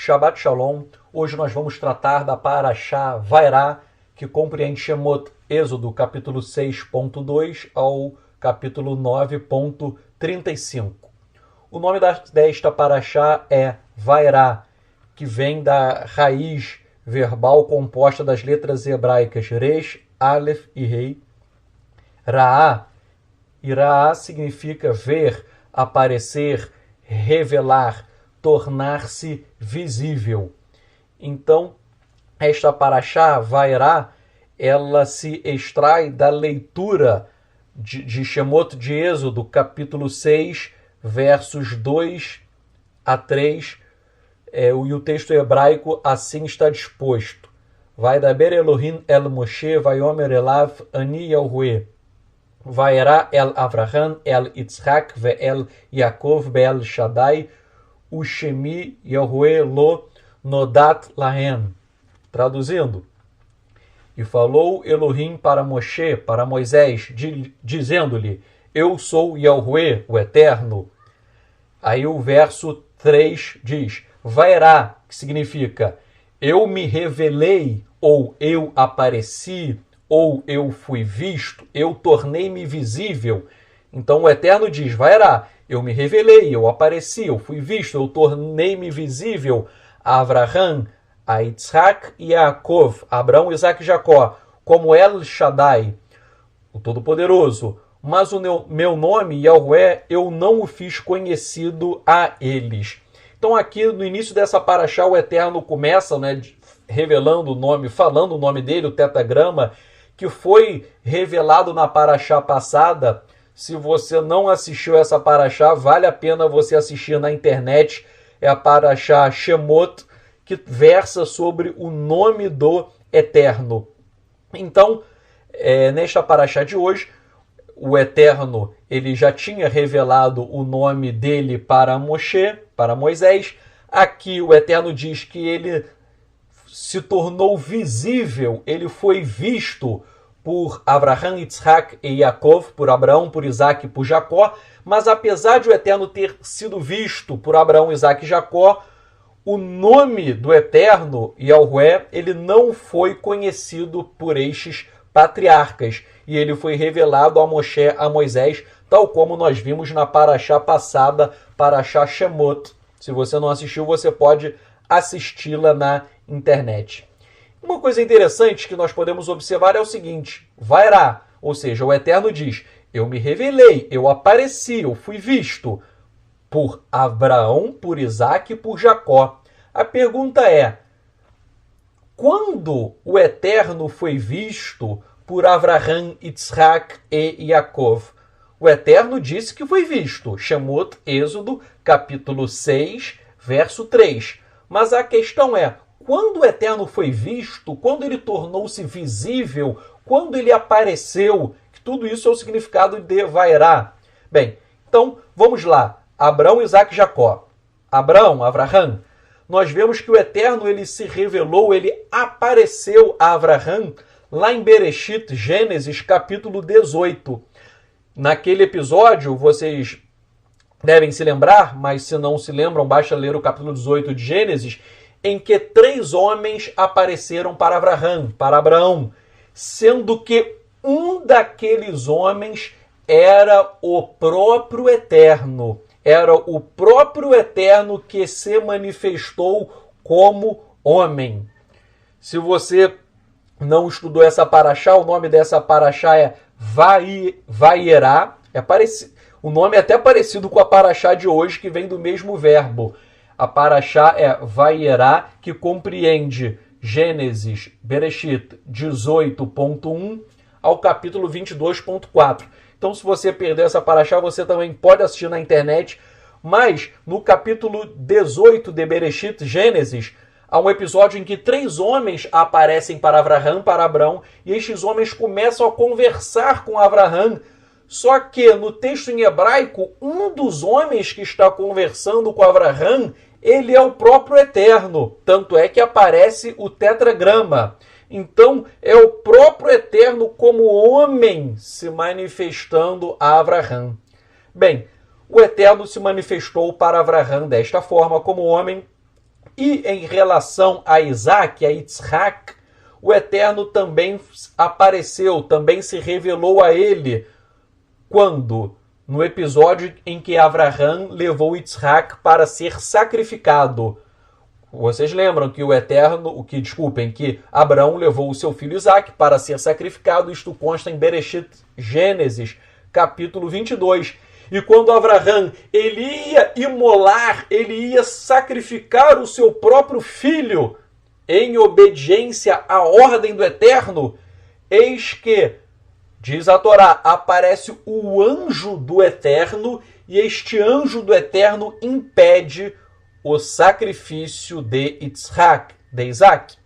Shabbat Shalom. Hoje nós vamos tratar da Parashá Vairá, que compreende Shemot, Êxodo, capítulo 6.2 ao capítulo 9.35. O nome desta Parashá é Vairá, que vem da raiz verbal composta das letras hebraicas Resh, Aleph e Rei. Raá, e Raá significa ver, aparecer, revelar, tornar-se visível. Então, esta Parashá, Vairá, ela se extrai da leitura de Shemot de Êxodo, capítulo 6, versos 2 a 3, e o texto hebraico assim está disposto. Vaidaber Elohim el Moshe, vaiomer elav ani Yahuweh. Vairá el Avraham, el Yitzhak, ve'el Yaakov, be'el Shaddai, ushemi Yahuweh lo nodat lahem. Traduzindo, e falou Elohim para Moshe, para Moisés, dizendo-lhe, eu sou Yahuweh, o Eterno. Aí o verso 3 diz, Vairá, que significa, eu me revelei, ou eu apareci, ou eu fui visto, eu tornei-me visível. Então o Eterno diz, Vairá, eu me revelei, eu apareci, eu fui visto, eu tornei-me visível a Avraham, a Yitzhak e a Yaakov, Abraão, Isaac e Jacó, como El Shaddai, o Todo-Poderoso. Mas o meu nome, Yahuweh, eu não o fiz conhecido a eles. Então aqui no início dessa Parashá, o Eterno começa, revelando o nome, falando o nome dele, o tetagrama, que foi revelado na Parashá passada. Se você não assistiu essa Parashá, vale a pena você assistir na internet. É a Parashá Shemot, que versa sobre o nome do Eterno. Então, nesta Parashá de hoje, o Eterno ele já tinha revelado o nome dele para Moshe, para Moisés. Aqui o Eterno diz que ele se tornou visível, ele foi visto por Avraham, Yitzhak e Yaakov, por Abraão, por Isaac e por Jacó, mas apesar de o Eterno ter sido visto por Abraão, Isaac e Jacó, o nome do Eterno, Yahuweh, ele não foi conhecido por estes patriarcas, e ele foi revelado a Moshe, a Moisés, tal como nós vimos na Parashá passada, Parashá Shemot. Se você não assistiu, você pode assisti-la na internet. Uma coisa interessante que nós podemos observar é o seguinte, Vairá, ou seja, o Eterno diz, eu me revelei, eu apareci, eu fui visto por Abraão, por Isaac e por Jacó. A pergunta é, quando o Eterno foi visto por Avraham, Yitzhak e Yaakov? O Eterno disse que foi visto, Shemot, Êxodo, capítulo 6, verso 3. Mas a questão é, quando o Eterno foi visto, quando ele tornou-se visível, quando ele apareceu, que tudo isso é o significado de Vairá. Bem, então vamos lá. Abraão, Isaac e Jacó. Abraão, Avraham. Nós vemos que o Eterno ele se revelou, ele apareceu a Avraham lá em Bereshit, Gênesis, capítulo 18. Naquele episódio, vocês devem se lembrar, mas se não se lembram, basta ler o capítulo 18 de Gênesis, em que 3 homens apareceram para Avraham, para Abraão, sendo que um daqueles homens era o próprio Eterno. Era o próprio Eterno que se manifestou como homem. Se você não estudou essa Parashá, o nome dessa Parashá é Vaierá. O nome é até parecido com a Parashá de hoje, que vem do mesmo verbo. A Parashá é Vaierá, que compreende Gênesis, Bereshit 18.1 ao capítulo 22.4. Então, se você perdeu essa Parashá, você também pode assistir na internet. Mas, no capítulo 18 de Bereshit, Gênesis, há um episódio em que 3 homens aparecem para Avraham, para Abraão, e estes homens começam a conversar com Avraham. Só que, no texto em hebraico, um dos homens que está conversando com Avraham, ele é o próprio Eterno. Tanto é que aparece o tetragrama. Então, é o próprio Eterno como homem se manifestando a Avraham. Bem, o Eterno se manifestou para Avraham desta forma como homem E em relação a Isaac, a Yitzhak, o Eterno também apareceu, também se revelou a ele. Quando? No episódio em que Abraham levou Yitzhak para ser sacrificado. Vocês lembram que que Abraão levou o seu filho Isaac para ser sacrificado. Isto consta em Bereshit, Gênesis, capítulo 22. E quando Abraham ele ia imolar, ele ia sacrificar o seu próprio filho em obediência à ordem do Eterno, eis que, diz a Torá, aparece o anjo do Eterno e este anjo do Eterno impede o sacrifício de Isaac.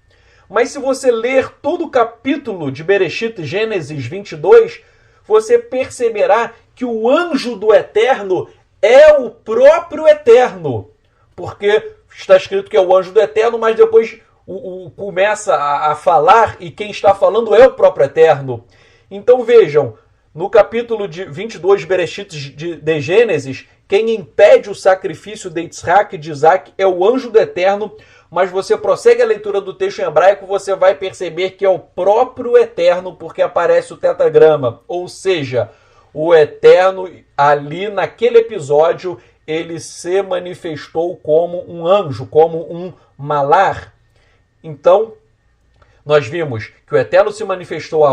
Mas se você ler todo o capítulo de Bereshit, Gênesis 22, você perceberá que o anjo do Eterno é o próprio Eterno. Porque está escrito que é o anjo do Eterno, mas depois começa a falar e quem está falando é o próprio Eterno. Então vejam, no capítulo 22 de Bereshit de Gênesis, quem impede o sacrifício de Isaac é o anjo do Eterno, mas você prossegue a leitura do texto em hebraico, você vai perceber que é o próprio Eterno, porque aparece o tetragrama. Ou seja, o Eterno, ali naquele episódio, ele se manifestou como um anjo, como um malar. Então, nós vimos que o Eterno se manifestou a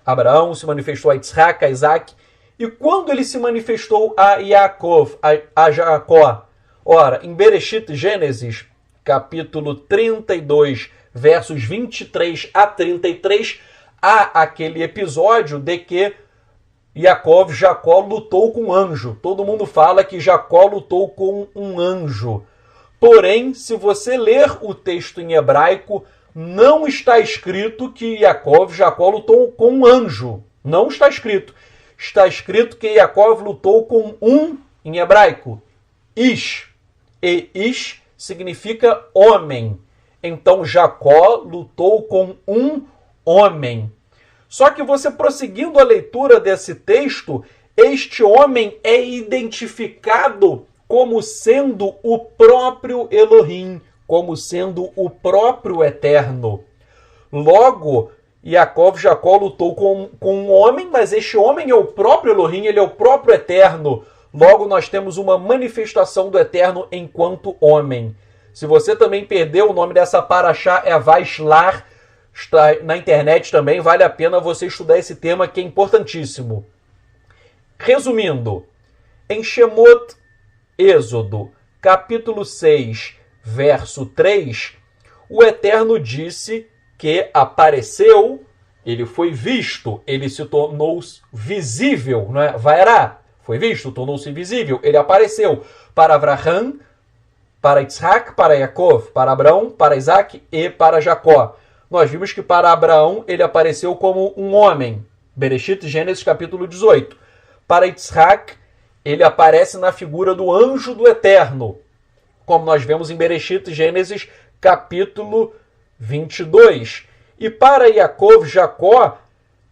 Abraão se manifestou a Yitzhak, a Isaac, e quando ele se manifestou a Yaakov, a Jacó? Ora, em Bereshit, Gênesis, capítulo 32, versos 23 a 33, há aquele episódio de que Jacó lutou com um anjo. Todo mundo fala que Jacó lutou com um anjo. Porém, se você ler o texto em hebraico, não está escrito que Jacó lutou com um anjo. Não está escrito. Está escrito que Jacó lutou com em hebraico, Ish. E Ish significa homem. Então Jacó lutou com um homem. Só que você prosseguindo a leitura desse texto, este homem é identificado como sendo o próprio Elohim, como sendo o próprio Eterno. Logo, Jacó lutou com um homem, mas este homem é o próprio Elohim, ele é o próprio Eterno. Logo, nós temos uma manifestação do Eterno enquanto homem. Se você também perdeu, o nome dessa paraxá é Vaishlar, está na internet também, vale a pena você estudar esse tema que é importantíssimo. Resumindo, em Shemot, Êxodo, capítulo 6, verso 3, o Eterno disse que apareceu, ele foi visto, ele se tornou visível, não é? Vairá, foi visto, tornou-se visível, ele apareceu para Abraham, para Yitzhak, para Yaakov, para Abraão, para Isaac e para Jacó. Nós vimos que para Abraão ele apareceu como um homem, Bereshit, Gênesis capítulo 18. Para Yitzhak, ele aparece na figura do anjo do Eterno, como nós vemos em Bereshit, Gênesis capítulo 22. E para Jacó,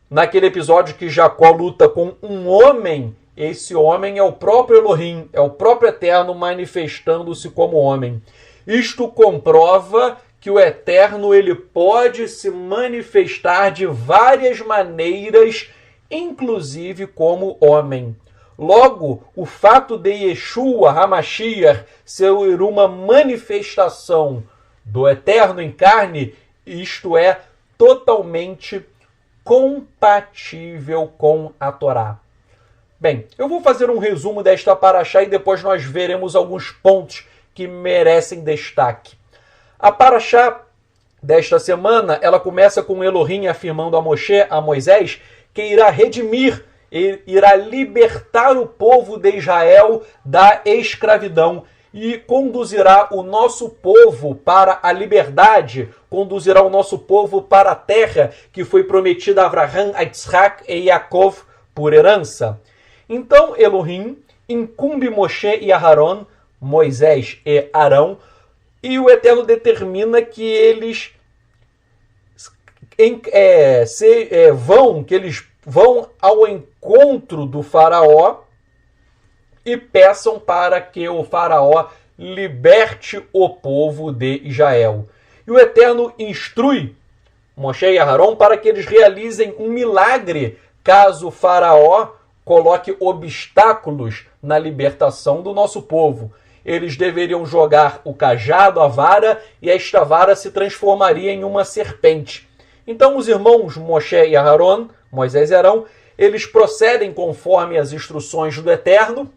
naquele episódio que Jacó luta com um homem, esse homem é o próprio Elohim, é o próprio Eterno manifestando-se como homem. Isto comprova que o Eterno ele pode se manifestar de várias maneiras, inclusive como homem. Logo, o fato de Yeshua HaMashiach ser uma manifestação do Eterno em carne, isto é totalmente compatível com a Torá. Bem, eu vou fazer um resumo desta paraxá e depois nós veremos alguns pontos que merecem destaque. A paraxá desta semana, ela começa com Elohim afirmando a Moisés que irá redimir, irá libertar o povo de Israel da escravidão e conduzirá o nosso povo para a liberdade, conduzirá o nosso povo para a terra que foi prometida a Abraham, a Yitzhak e Yaakov por herança. Então Elohim incumbe Moshe e Aharon, Moisés e Arão, e o Eterno determina que eles vão ao encontro do faraó e peçam para que o faraó liberte o povo de Israel. E o Eterno instrui Moshe e Aharon para que eles realizem um milagre caso o faraó coloque obstáculos na libertação do nosso povo. Eles deveriam jogar o cajado, a vara, e esta vara se transformaria em uma serpente. Então os irmãos Moshe e Aharon, Moisés e Arão, eles procedem conforme as instruções do Eterno,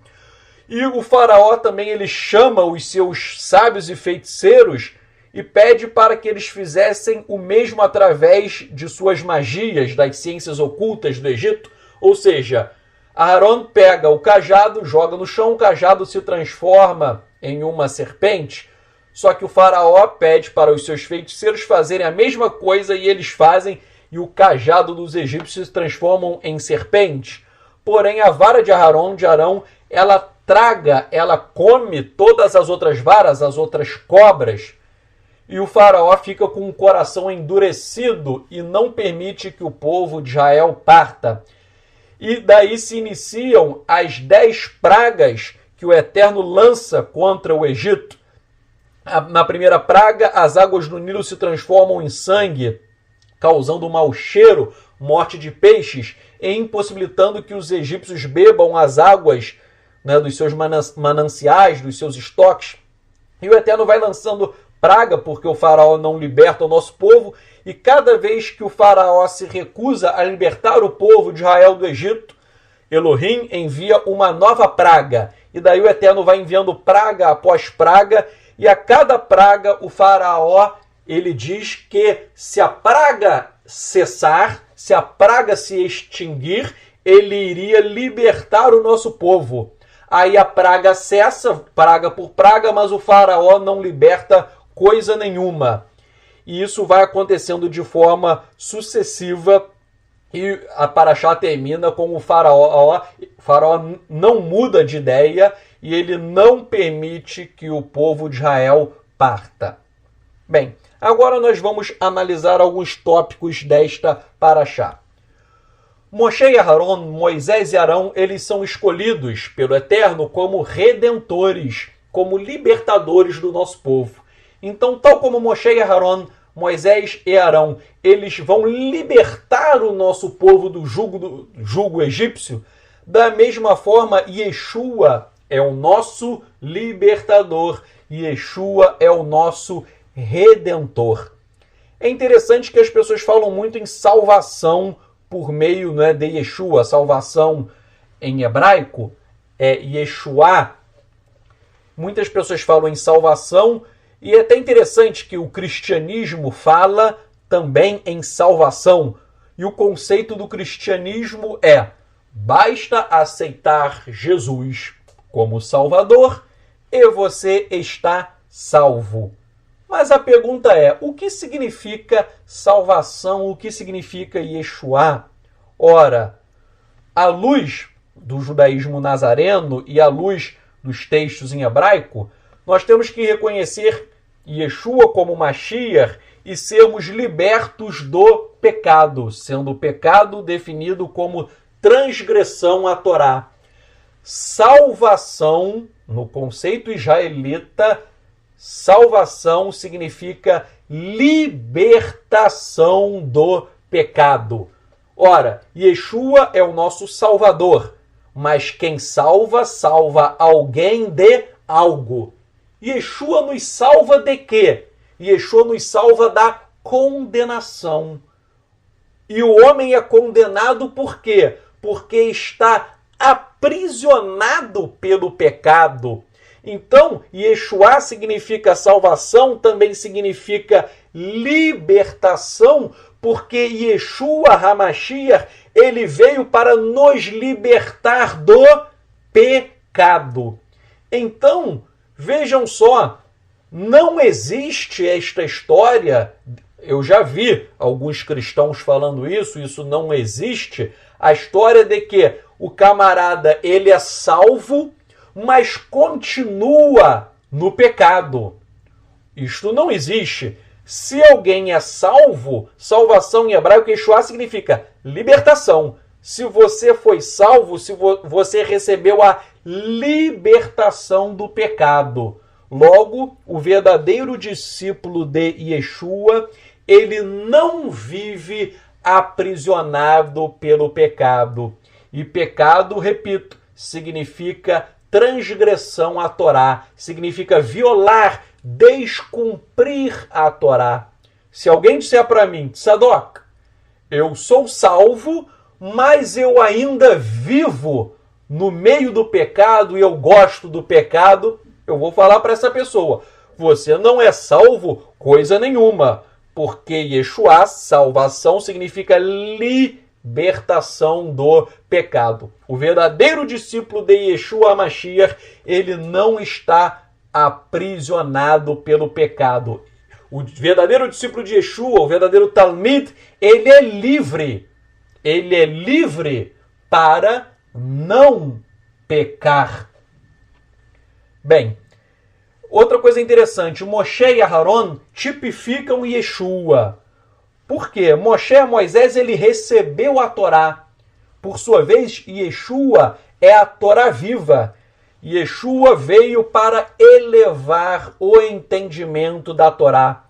e o faraó também ele chama os seus sábios e feiticeiros e pede para que eles fizessem o mesmo através de suas magias, das ciências ocultas do Egito. Ou seja, Aharon pega o cajado, joga no chão, o cajado se transforma em uma serpente, só que o faraó pede para os seus feiticeiros fazerem a mesma coisa e eles fazem, e o cajado dos egípcios se transformam em serpente. Porém, a vara de Arão, ela come todas as outras varas, as outras cobras, e o faraó fica com o coração endurecido e não permite que o povo de Israel parta. E daí se iniciam as 10 pragas que o Eterno lança contra o Egito. Na primeira praga, as águas do Nilo se transformam em sangue, causando mau cheiro, morte de peixes, e impossibilitando que os egípcios bebam as águas, né, dos seus mananciais, dos seus estoques. E o Eterno vai lançando praga porque o faraó não liberta o nosso povo, e cada vez que o faraó se recusa a libertar o povo de Israel do Egito, Elohim envia uma nova praga. E daí o Eterno vai enviando praga após praga, e a cada praga o faraó ele diz que se a praga cessar, se a praga se extinguir, ele iria libertar o nosso povo. Aí a praga cessa, praga por praga, mas o faraó não liberta coisa nenhuma. E isso vai acontecendo de forma sucessiva, e a paraxá termina com o faraó não muda de ideia e ele não permite que o povo de Israel parta. Bem, agora nós vamos analisar alguns tópicos desta paraxá. Moshe e Aharon, Moisés e Arão, eles são escolhidos pelo Eterno como redentores, como libertadores do nosso povo. Então, tal como Moshe e Aharon, Moisés e Arão, eles vão libertar o nosso povo do jugo egípcio, da mesma forma, Yeshua é o nosso libertador, Yeshua é o nosso redentor. É interessante que as pessoas falam muito em salvação por meio, né, de Yeshua. Salvação em hebraico é Yeshua. Muitas pessoas falam em salvação, e é até interessante que o cristianismo fala também em salvação. E o conceito do cristianismo é: basta aceitar Jesus como Salvador e você está salvo. Mas a pergunta é, o que significa salvação? O que significa Yeshua? Ora, à luz do judaísmo nazareno e à luz dos textos em hebraico, nós temos que reconhecer Yeshua como Mashiach e sermos libertos do pecado, sendo o pecado definido como transgressão à Torá. Salvação, no conceito israelita, salvação significa libertação do pecado. Ora, Yeshua é o nosso Salvador, mas quem salva, salva alguém de algo. Yeshua nos salva de quê? Yeshua nos salva da condenação. E o homem é condenado por quê? Porque está aprisionado pelo pecado. Então, Yeshua significa salvação, também significa libertação, porque Yeshua HaMashiach, ele veio para nos libertar do pecado. Então, vejam só, não existe esta história, eu já vi alguns cristãos falando isso não existe, a história de que o camarada ele é salvo, mas continua no pecado. Isto não existe. Se alguém é salvo, salvação em hebraico, Yeshua significa libertação. Se você foi salvo, se você recebeu a libertação do pecado. Logo, o verdadeiro discípulo de Yeshua, ele não vive aprisionado pelo pecado. E pecado, repito, significa transgressão à Torá, significa violar, descumprir a Torá. Se alguém disser para mim, Tzadok, eu sou salvo, mas eu ainda vivo no meio do pecado e eu gosto do pecado, eu vou falar para essa pessoa, você não é salvo coisa nenhuma, porque Yeshua, salvação, significa libertação do pecado. O verdadeiro discípulo de Yeshua Mashiach, ele não está aprisionado pelo pecado. O verdadeiro discípulo de Yeshua, o verdadeiro Talmid, ele é livre. Ele é livre para não pecar. Bem, outra coisa interessante, Moshe e Aharon tipificam Yeshua. Por quê? Moisés, ele recebeu a Torá. Por sua vez, Yeshua é a Torá viva. Yeshua veio para elevar o entendimento da Torá.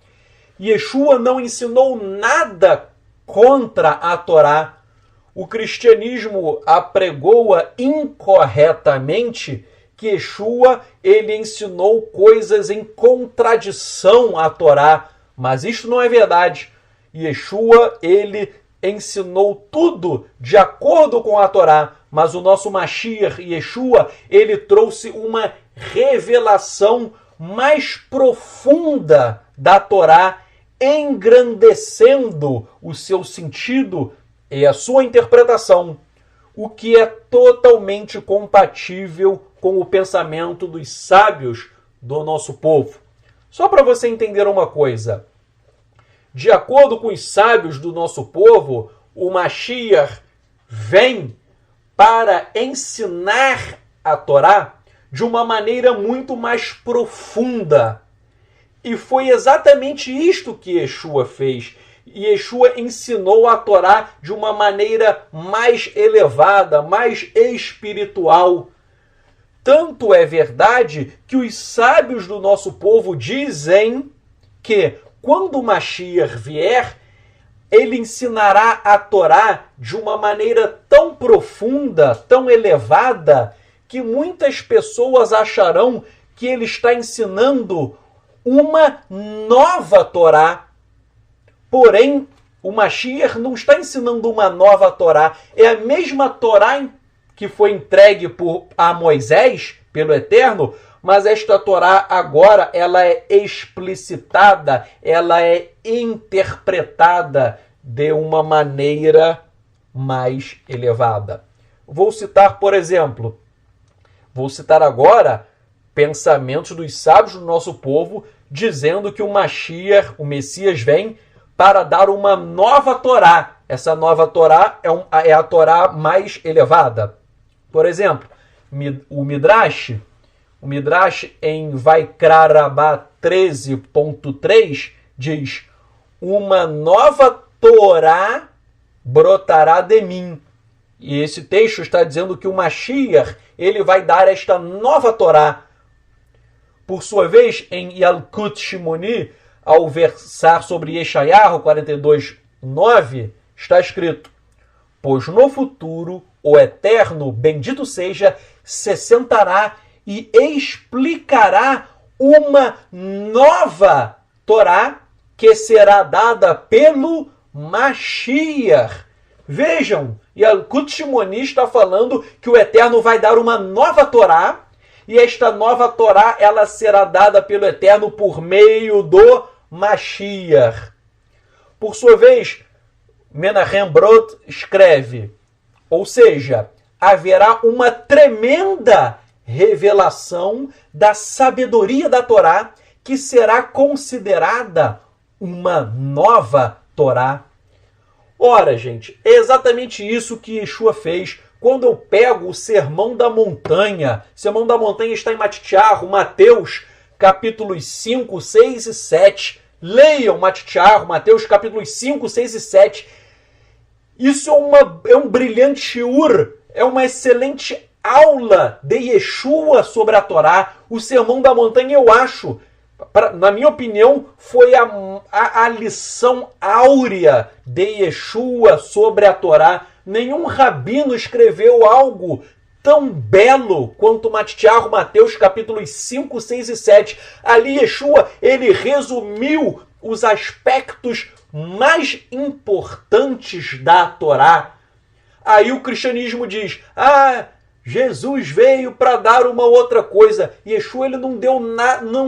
Yeshua não ensinou nada contra a Torá. O cristianismo apregou-a incorretamente, que Yeshua ele ensinou coisas em contradição à Torá. Mas isto não é verdade. Yeshua, ele ensinou tudo de acordo com a Torá, mas o nosso Mashiach, Yeshua, ele trouxe uma revelação mais profunda da Torá, engrandecendo o seu sentido e a sua interpretação, o que é totalmente compatível com o pensamento dos sábios do nosso povo. Só para você entender uma coisa, de acordo com os sábios do nosso povo, o Mashiach vem para ensinar a Torá de uma maneira muito mais profunda. E foi exatamente isto que Yeshua fez. Yeshua ensinou a Torá de uma maneira mais elevada, mais espiritual. Tanto é verdade que os sábios do nosso povo dizem que quando o Mashiach vier, ele ensinará a Torá de uma maneira tão profunda, tão elevada, que muitas pessoas acharão que ele está ensinando uma nova Torá. Porém, o Mashiach não está ensinando uma nova Torá. É a mesma Torá que foi entregue a Moisés, pelo Eterno, mas esta Torá agora ela é explicitada, ela é interpretada de uma maneira mais elevada. Vou citar, por exemplo, agora pensamentos dos sábios do nosso povo dizendo que o Mashiach, o Messias, vem para dar uma nova Torá. Essa nova Torá é a Torá mais elevada. Por exemplo, o Midrash em Vaikra Rabá 13.3 diz: uma nova Torá brotará de mim. E esse texto está dizendo que o Mashiach ele vai dar esta nova Torá. Por sua vez, em Yalkut Shimoni, ao versar sobre Yeshayahu 42:9, está escrito: pois no futuro o Eterno, bendito seja, se sentará e explicará uma nova Torá que será dada pelo Mashiach. Vejam, Yalkut Shimoni está falando que o Eterno vai dar uma nova Torá, e esta nova Torá ela será dada pelo Eterno por meio do Mashiach. Por sua vez, Menahem Brod escreve, ou seja, haverá uma tremenda revelação da sabedoria da Torá que será considerada uma nova Torá. Ora, gente, é exatamente isso que Yeshua fez. Quando eu pego o Sermão da Montanha, o Sermão da Montanha está em Matitiarro, Mateus, capítulos 5, 6 e 7. Leiam Matitiarro, Mateus, capítulos 5, 6 e 7. Isso é um brilhante shiur, é uma excelente aula de Yeshua sobre a Torá, o Sermão da Montanha, eu acho, na minha opinião, foi a lição áurea de Yeshua sobre a Torá. Nenhum rabino escreveu algo tão belo quanto Matitiahu, Mateus, capítulos 5, 6 e 7. Ali Yeshua, ele resumiu os aspectos mais importantes da Torá. Aí o cristianismo diz, Jesus veio para dar uma outra coisa. Yeshua ele não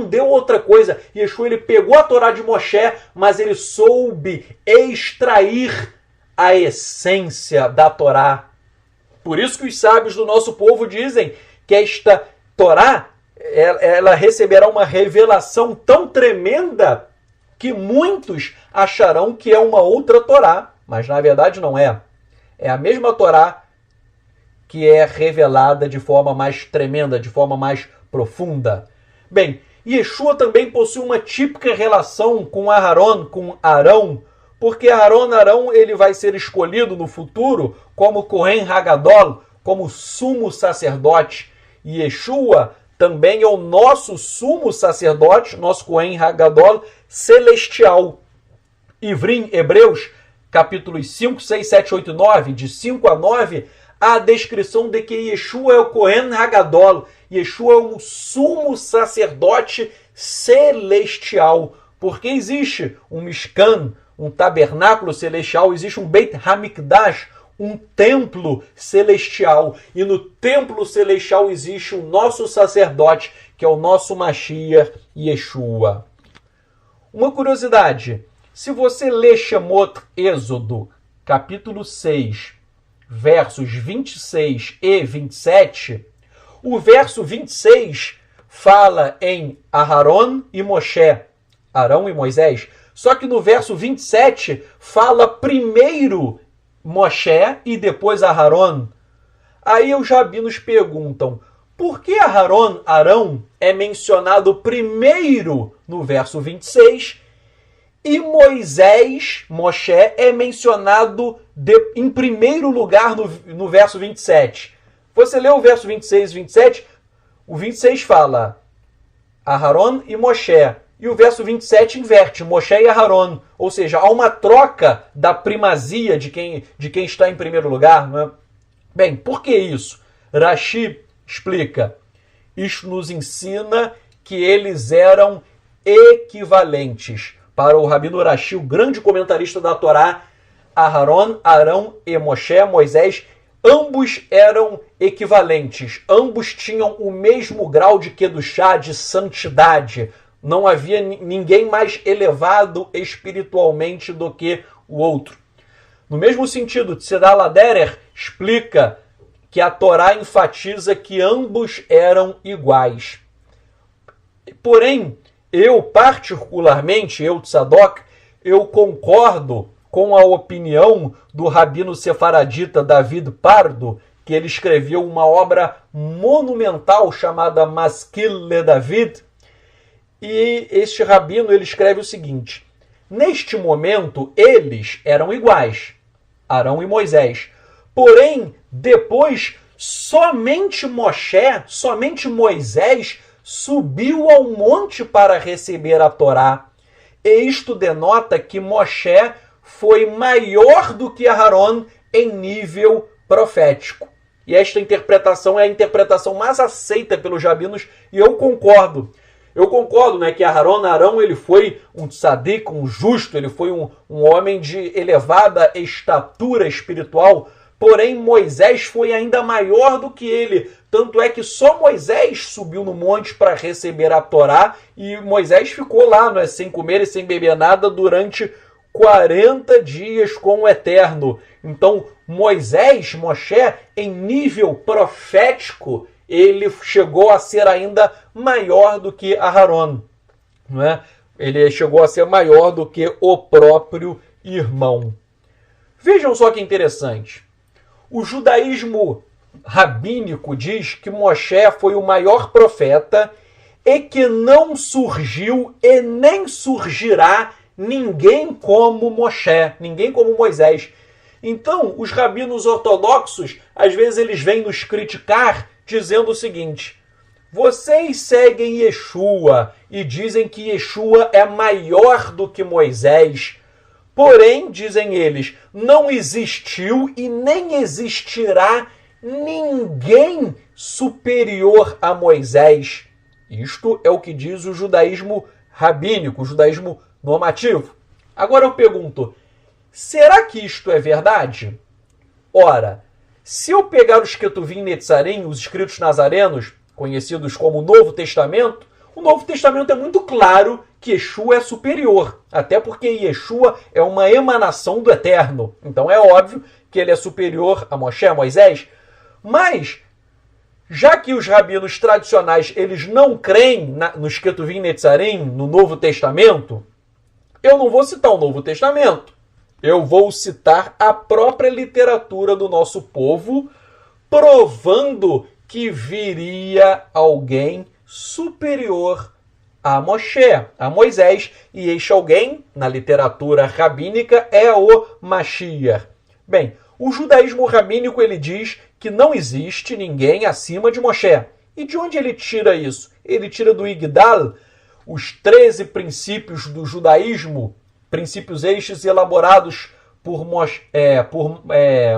deu outra coisa. Yeshua ele pegou a Torá de Moshe, mas ele soube extrair a essência da Torá. Por isso que os sábios do nosso povo dizem que esta Torá ela receberá uma revelação tão tremenda que muitos acharão que é uma outra Torá, mas na verdade não é. É a mesma Torá que é revelada de forma mais tremenda, de forma mais profunda. Bem, Yeshua também possui uma típica relação com Aharon, com Arão, porque Arão ele vai ser escolhido no futuro como Kohen Hagadol, como sumo sacerdote. E Yeshua também é o nosso sumo sacerdote, nosso Kohen Hagadol celestial. Ivrim, Hebreus, capítulos 5, 6, 7, 8 e 9, de 5 a 9, a descrição de que Yeshua é o Kohen Hagadol. Yeshua é um sumo sacerdote celestial. Porque existe um Mishkan, um tabernáculo celestial, existe um Beit HaMikdash, um templo celestial. E no templo celestial existe o nosso sacerdote, que é o nosso Mashiach Yeshua. Uma curiosidade, se você lê Shemot Êxodo, capítulo 6, versos 26 e 27, o verso 26 fala em Aharon e Moshe, Arão e Moisés, só que no verso 27 fala primeiro Moshe e depois Aharon. Aí os rabinos perguntam, por que Arão é mencionado primeiro no verso 26 e Moisés, Moshe, é mencionado em primeiro lugar no verso 27. Você lê o verso 26 e 27, o 26 fala Aharon e Moshe. E o verso 27 inverte, Moshe e Aharon. Ou seja, há uma troca da primazia de quem está em primeiro lugar. Não é? Bem, por que isso? Rashi explica. Isto nos ensina que eles eram equivalentes. Para o Rabino Rashi, o grande comentarista da Torá, Aharon, Arão e Moshe, Moisés, ambos eram equivalentes. Ambos tinham o mesmo grau de kedushá, de santidade. Não havia ninguém mais elevado espiritualmente do que o outro. No mesmo sentido, Tzedal Laderer explica que a Torá enfatiza que ambos eram iguais. Porém, eu particularmente, Tzadok, eu concordo com a opinião do rabino sefaradita David Pardo, que ele escreveu uma obra monumental chamada Maskil le David. E este rabino ele escreve o seguinte: neste momento eles eram iguais, Arão e Moisés. Porém, depois, somente Moisés subiu ao monte para receber a Torá. E isto denota que Moshe foi maior do que Aharon em nível profético. E esta interpretação é a interpretação mais aceita pelos rabinos, e eu concordo. Eu concordo, né, que Arão ele foi um tzadik, um justo, ele foi um homem de elevada estatura espiritual, porém Moisés foi ainda maior do que ele. Tanto é que só Moisés subiu no monte para receber a Torá e Moisés ficou lá, né, sem comer e sem beber nada durante 40 dias com o Eterno. Então Moisés, Moshe, em nível profético, ele chegou a ser ainda maior do que Aharon, não é? Ele chegou a ser maior do que o próprio irmão. Vejam só que interessante. O judaísmo rabínico diz que Moshe foi o maior profeta e que não surgiu e nem surgirá ninguém como Moshe, ninguém como Moisés. Então, os rabinos ortodoxos, às vezes eles vêm nos criticar dizendo o seguinte: vocês seguem Yeshua e dizem que Yeshua é maior do que Moisés. Porém, dizem eles, não existiu e nem existirá ninguém superior a Moisés. Isto é o que diz o judaísmo rabínico, o judaísmo normativo. Agora eu pergunto, será que isto é verdade? Ora, se eu pegar os Ketuvim Netzarim, os escritos nazarenos, conhecidos como Novo Testamento, o Novo Testamento é muito claro que Yeshua é superior, até porque Yeshua é uma emanação do Eterno. Então é óbvio que ele é superior a Moshe, a Moisés. Mas, já que os rabinos tradicionais eles não creem nos Ketuvim Netzarim, no Novo Testamento, eu não vou citar o Novo Testamento. Eu vou citar a própria literatura do nosso povo, provando que viria alguém superior a Moshe, a Moisés, e este alguém, na literatura rabínica, é o Mashiach. Bem, o judaísmo rabínico ele diz que não existe ninguém acima de Moshe. E de onde ele tira isso? Ele tira do Igdal, os 13 princípios do judaísmo, princípios estes elaborados por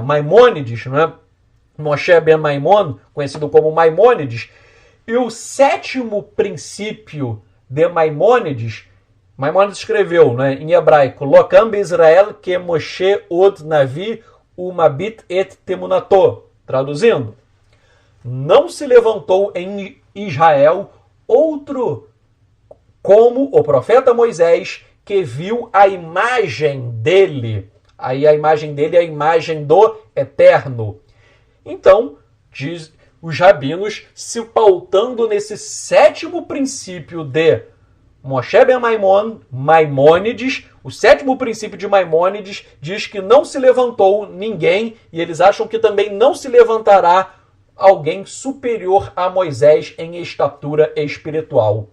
Maimônides, né? Moshe ben Maimon, conhecido como Maimônides. E o 7º princípio de Maimônides, Maimônides escreveu, né, em hebraico, Lokam Israel que Moshe od Navi umabit et temunato. Traduzindo, não se levantou em Israel outro como o profeta Moisés, que viu a imagem dele. Aí a imagem dele é a imagem do Eterno. Então, diz os rabinos, se pautando nesse 7º princípio de Moshe ben Maimônides, o 7º princípio de Maimônides diz que não se levantou ninguém, e eles acham que também não se levantará alguém superior a Moisés em estatura espiritual.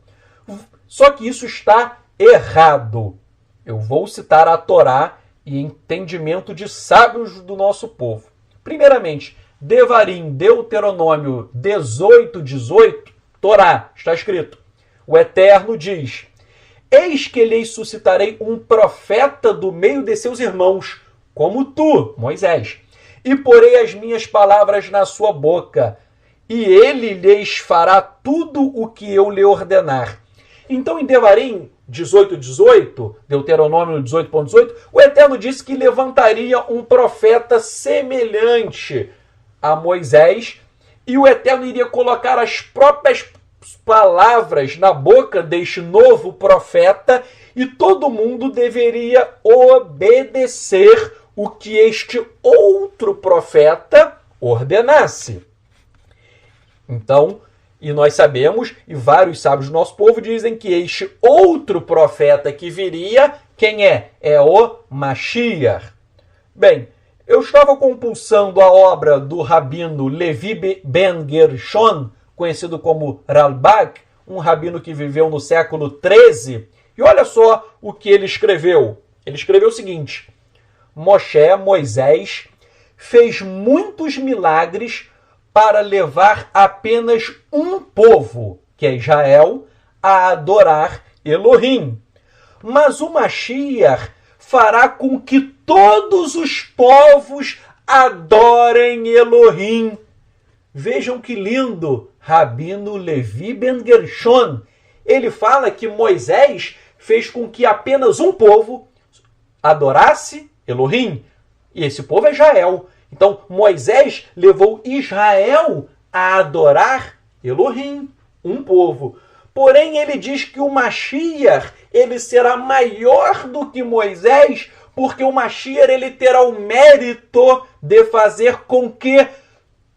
Só que isso está errado. Eu vou citar a Torá e entendimento de sábios do nosso povo. Primeiramente, Devarim, Deuteronômio 18:18, Torá, está escrito. O Eterno diz: eis que lhes suscitarei um profeta do meio de seus irmãos, como tu, Moisés, e porei as minhas palavras na sua boca, e ele lhes fará tudo o que eu lhe ordenar. Então, em Devarim 18:18, Deuteronômio 18:18, o Eterno disse que levantaria um profeta semelhante a Moisés, e o Eterno iria colocar as próprias palavras na boca deste novo profeta, e todo mundo deveria obedecer o que este outro profeta ordenasse. Então, e nós sabemos, e vários sábios do nosso povo dizem que este outro profeta que viria, quem é? É o Mashiach. Bem, eu estava compulsando a obra do rabino Levi ben Gershon, conhecido como Ralbag, um rabino que viveu no século XIII, e olha só o que ele escreveu. Ele escreveu o seguinte: Moisés, fez muitos milagres para levar apenas um povo, que é Israel, a adorar Elohim. Mas o Mashiach fará com que todos os povos adorem Elohim. Vejam que lindo, Rabino Levi ben Gershon. Ele fala que Moisés fez com que apenas um povo adorasse Elohim. E esse povo é Israel. Então, Moisés levou Israel a adorar Elohim, um povo. Porém, ele diz que o Mashiach, ele será maior do que Moisés, porque o Mashiach, ele terá o mérito de fazer com que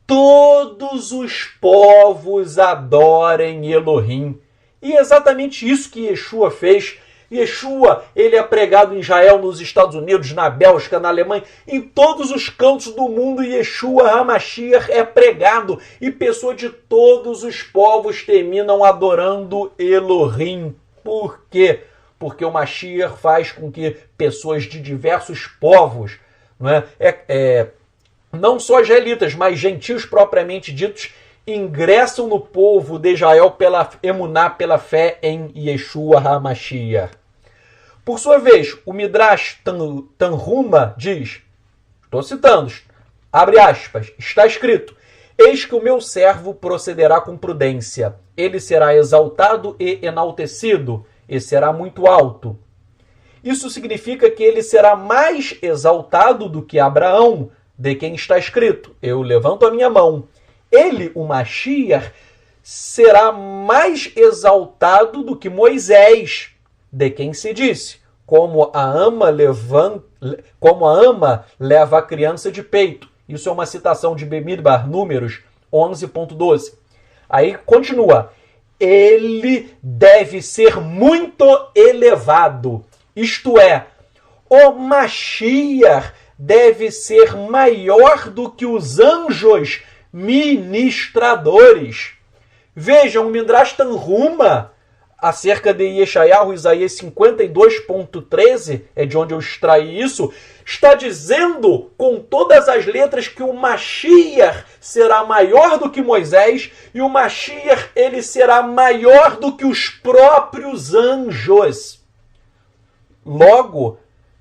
todos os povos adorem Elohim. E é exatamente isso que Yeshua fez. Yeshua, ele é pregado em Israel, nos Estados Unidos, na Bélgica, na Alemanha, em todos os cantos do mundo. Yeshua HaMashiach é pregado e pessoas de todos os povos terminam adorando Elohim. Por quê? Porque o Mashiach faz com que pessoas de diversos povos não não só israelitas, mas gentios propriamente ditos, ingressam no povo de Israel pela emuná, pela fé em Yeshua HaMashiach. Por sua vez, o Midrash Tanhuma diz, estou citando, abre aspas, está escrito: eis que o meu servo procederá com prudência, ele será exaltado e enaltecido, e será muito alto. Isso significa que ele será mais exaltado do que Abraão, de quem está escrito: eu levanto a minha mão. Ele, o Mashiach, será mais exaltado do que Moisés, de quem se disse: como a ama leva a criança de peito. Isso é uma citação de Bemidbar, Números 11.12. Aí continua: ele deve ser muito elevado. Isto é, o Mashiach deve ser maior do que os anjos ministradores. Vejam, o Midrash Tanhuma, acerca de Yeshayahu, Isaías 52.13, é de onde eu extraí isso, está dizendo com todas as letras que o Mashiach será maior do que Moisés, e o Mashiach ele será maior do que os próprios anjos. Logo,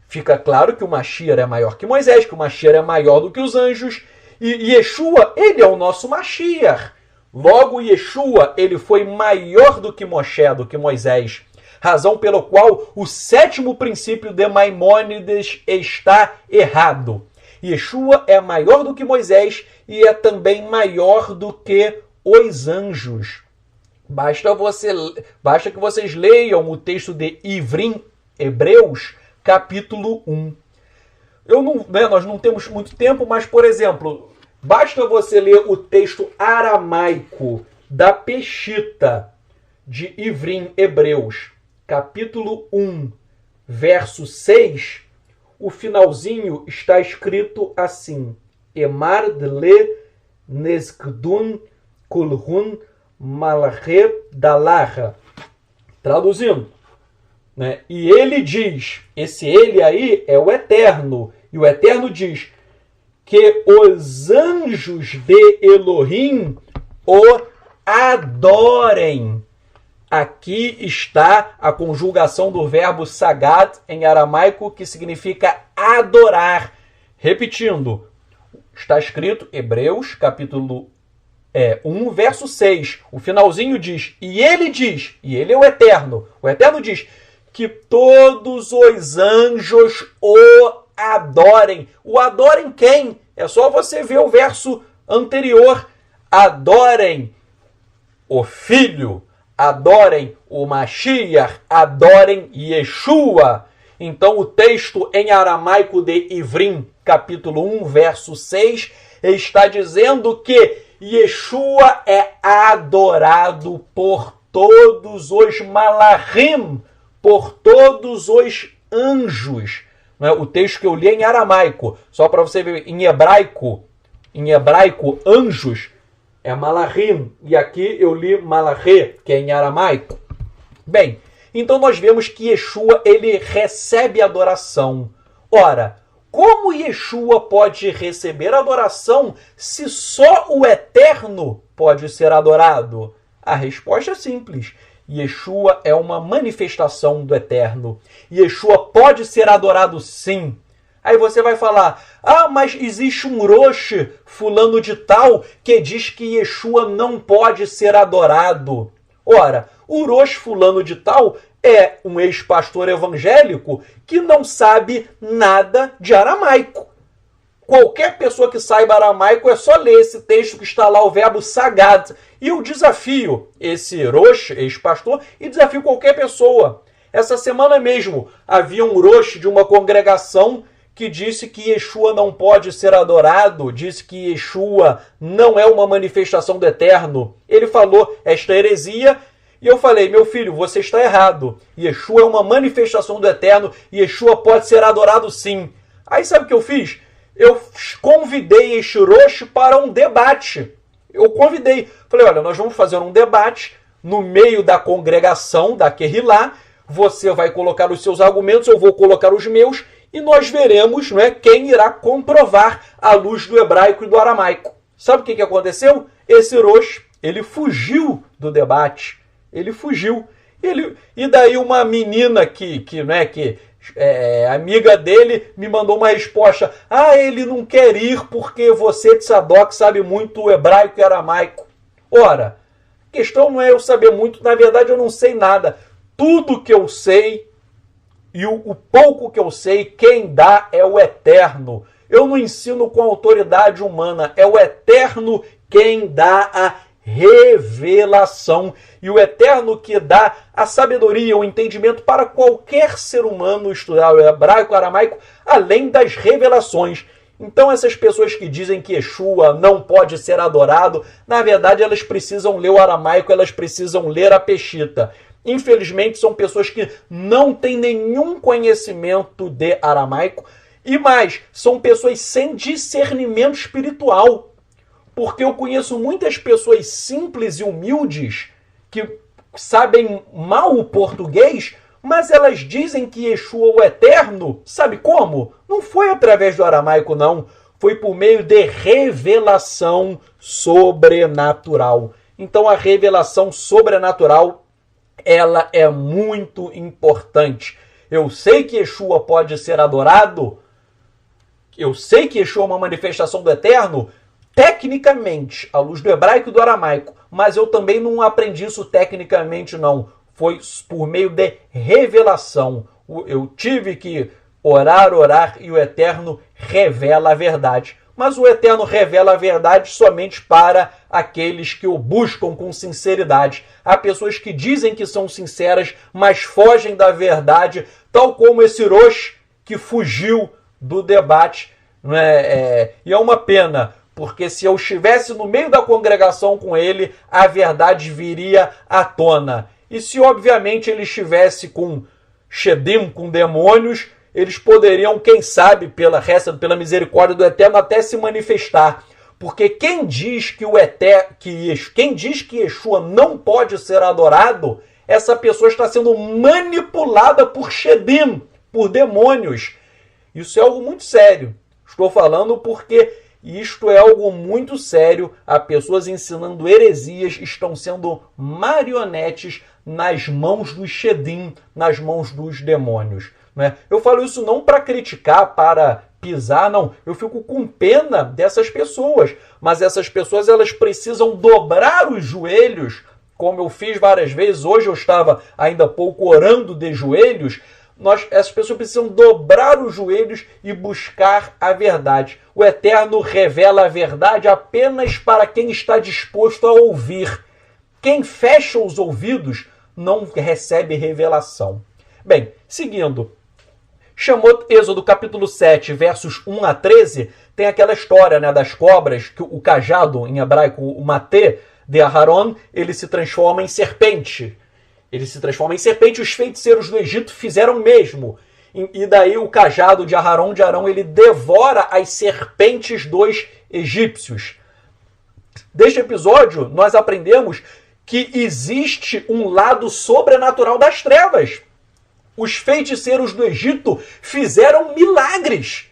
fica claro que o Mashiach é maior que Moisés, que o Mashiach é maior do que os anjos, e Yeshua, ele é o nosso Mashiach. Logo, Yeshua, ele foi maior do que Moshe, do que Moisés. Razão pela qual o sétimo princípio de Maimônides está errado. Yeshua é maior do que Moisés e é também maior do que os anjos. Basta que vocês leiam o texto de Ivrim, Hebreus, capítulo 1. Nós não temos muito tempo, mas, por exemplo, basta você ler o texto aramaico da Peshita de Ivrim, Hebreus, capítulo 1, verso 6, o finalzinho está escrito assim: Emar dele neskdun kulhun malache dalarra. Traduzindo, né? E ele diz, esse ele aí é o Eterno, e o Eterno diz que os anjos de Elohim o adorem. Aqui está a conjugação do verbo sagad em aramaico, que significa adorar. Repetindo, está escrito Hebreus, capítulo 1, verso 6. O finalzinho diz, e ele é o Eterno diz que todos os anjos o adorem. O adorem quem? É só você ver o verso anterior. Adorem o Filho, adorem o Mashiach, adorem Yeshua. Então o texto em aramaico de Ivrim, capítulo 1, verso 6, está dizendo que Yeshua é adorado por todos os malachim, por todos os anjos. O texto que eu li é em aramaico, só para você ver, em hebraico, anjos é malachim, e aqui eu li malachê, que é em aramaico. Bem, então nós vemos que Yeshua, ele recebe adoração. Ora, como Yeshua pode receber adoração se só o Eterno pode ser adorado? A resposta é simples. Yeshua é uma manifestação do Eterno. Yeshua pode ser adorado sim. Aí você vai falar, mas existe um Rosh fulano de tal que diz que Yeshua não pode ser adorado. Ora, o Rosh fulano de tal é um ex-pastor evangélico que não sabe nada de aramaico. Qualquer pessoa que saiba aramaico é só ler esse texto que está lá, o verbo sagad. E eu desafio esse Rosh, ex-pastor, e desafio qualquer pessoa. Essa semana mesmo havia um Rosh de uma congregação que disse que Yeshua não pode ser adorado, disse que Yeshua não é uma manifestação do Eterno. Ele falou esta heresia e eu falei, meu filho, você está errado. Yeshua é uma manifestação do Eterno e Yeshua pode ser adorado sim. Aí sabe o que eu fiz? Eu convidei este Rosh para um debate. Eu convidei. Falei, olha, nós vamos fazer um debate no meio da congregação, da Kehilá. Você vai colocar os seus argumentos, eu vou colocar os meus, e nós veremos, não é, quem irá comprovar à luz do hebraico e do aramaico. Sabe o que aconteceu? Esse Rosh, ele fugiu do debate. Ele fugiu. E daí uma menina que amiga dele me mandou uma resposta. Ele não quer ir porque você, Tzadok, sabe muito hebraico e aramaico. Ora, a questão não é eu saber muito, na verdade eu não sei nada. Tudo que eu sei e o pouco que eu sei, quem dá é o Eterno. Eu não ensino com autoridade humana, é o Eterno quem dá a revelação. E o Eterno que dá a sabedoria, o entendimento para qualquer ser humano estudar o hebraico, o aramaico, além das revelações. Então essas pessoas que dizem que Yeshua não pode ser adorado, na verdade elas precisam ler o aramaico, elas precisam ler a Peshita. Infelizmente são pessoas que não têm nenhum conhecimento de aramaico e mais, são pessoas sem discernimento espiritual. Porque eu conheço muitas pessoas simples e humildes que sabem mal o português, mas elas dizem que Yeshua o Eterno, sabe como? Não foi através do aramaico, não. Foi por meio de revelação sobrenatural. Então a revelação sobrenatural, ela é muito importante. Eu sei que Yeshua pode ser adorado, eu sei que Yeshua é uma manifestação do Eterno, tecnicamente, à luz do hebraico e do aramaico, mas eu também não aprendi isso tecnicamente, não. Foi por meio de revelação. Eu tive que orar, e o Eterno revela a verdade. Mas o Eterno revela a verdade somente para aqueles que o buscam com sinceridade. Há pessoas que dizem que são sinceras, mas fogem da verdade, tal como esse Rosh que fugiu do debate. E é uma pena, porque se eu estivesse no meio da congregação com ele, a verdade viria à tona. E se, obviamente, ele estivesse com Shedim, com demônios, eles poderiam, quem sabe, pela misericórdia do Eterno, até se manifestar. Porque quem diz que quem diz que Yeshua não pode ser adorado, essa pessoa está sendo manipulada por Shedim, por demônios. Isso é algo muito sério. Estou falando porque isto é algo muito sério. Há pessoas ensinando heresias, estão sendo marionetes nas mãos dos Shedim, nas mãos dos demônios. Eu falo isso não para criticar, para pisar, não. Eu fico com pena dessas pessoas. Mas essas pessoas, elas precisam dobrar os joelhos, como eu fiz várias vezes. Hoje eu estava ainda há pouco orando de joelhos. Essas pessoas precisam dobrar os joelhos e buscar a verdade. O Eterno revela a verdade apenas para quem está disposto a ouvir. Quem fecha os ouvidos não recebe revelação. Bem, seguindo. Chamou Êxodo capítulo 7, versos 1 a 13, tem aquela história, das cobras, que o cajado, em hebraico, o matê de Aharon, ele se transforma em serpente. Ele se transforma em serpente, os feiticeiros do Egito fizeram o mesmo. E daí o cajado de Aharon, de Arão, ele devora as serpentes dos egípcios. Deste episódio, nós aprendemos que existe um lado sobrenatural das trevas. Os feiticeiros do Egito fizeram milagres.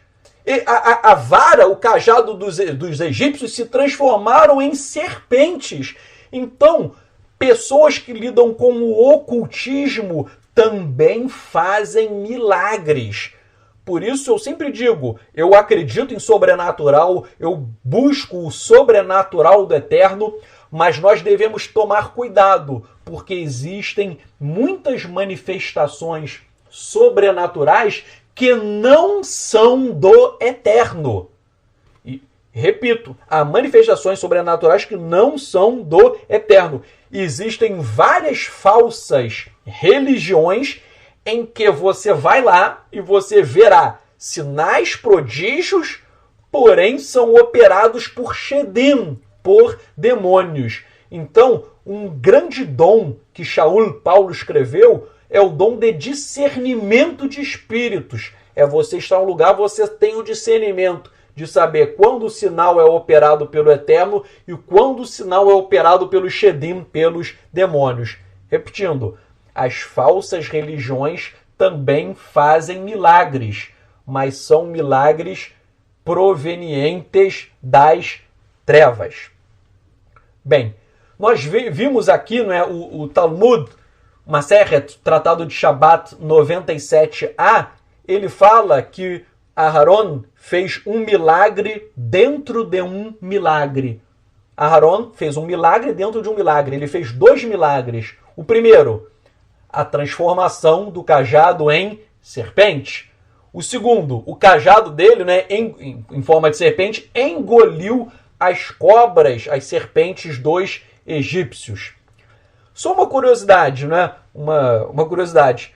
E a vara, o cajado dos egípcios se transformaram em serpentes. Então, pessoas que lidam com o ocultismo também fazem milagres. Por isso eu sempre digo, eu acredito em sobrenatural, eu busco o sobrenatural do Eterno, mas nós devemos tomar cuidado, porque existem muitas manifestações sobrenaturais que não são do Eterno. E, repito, há manifestações sobrenaturais que não são do Eterno. Existem várias falsas religiões em que você vai lá e você verá sinais, prodígios, porém são operados por Shedim, por demônios. Então, um grande dom que Paulo escreveu é o dom de discernimento de espíritos. É você estar em um lugar, você tem o discernimento de saber quando o sinal é operado pelo Eterno e quando o sinal é operado pelos Shedim, pelos demônios. Repetindo, as falsas religiões também fazem milagres, mas são milagres provenientes das trevas. Bem, nós vimos aqui, não é, o Talmud, Maseret, Tratado de Shabat 97a, ele fala que Aharon fez um milagre dentro de um milagre. Aharon fez um milagre dentro de um milagre. Ele fez 2 milagres. O primeiro, a transformação do cajado em serpente. O segundo, o cajado dele, né, em forma de serpente, engoliu as cobras, as serpentes dos egípcios. Só uma curiosidade, né? Uma curiosidade.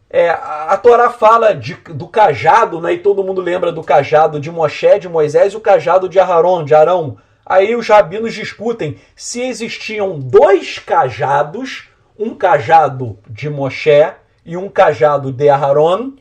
A Torá fala do cajado, né? E todo mundo lembra do cajado de Moshe, de Moisés, e o cajado de Aharon, de Arão. Aí os rabinos discutem se existiam 2 cajados, um cajado de Moshe e um cajado de Aharon,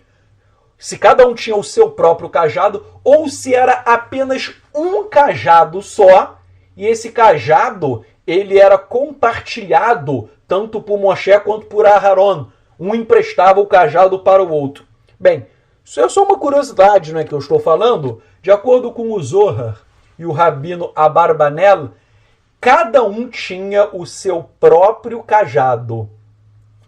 se cada um tinha o seu próprio cajado, ou se era apenas um cajado só, e esse cajado ele era compartilhado tanto por Moshe quanto por Aharon. Um emprestava o cajado para o outro. Bem, isso é só uma curiosidade, né, que eu estou falando. De acordo com o Zohar e o rabino Abarbanel, cada um tinha o seu próprio cajado.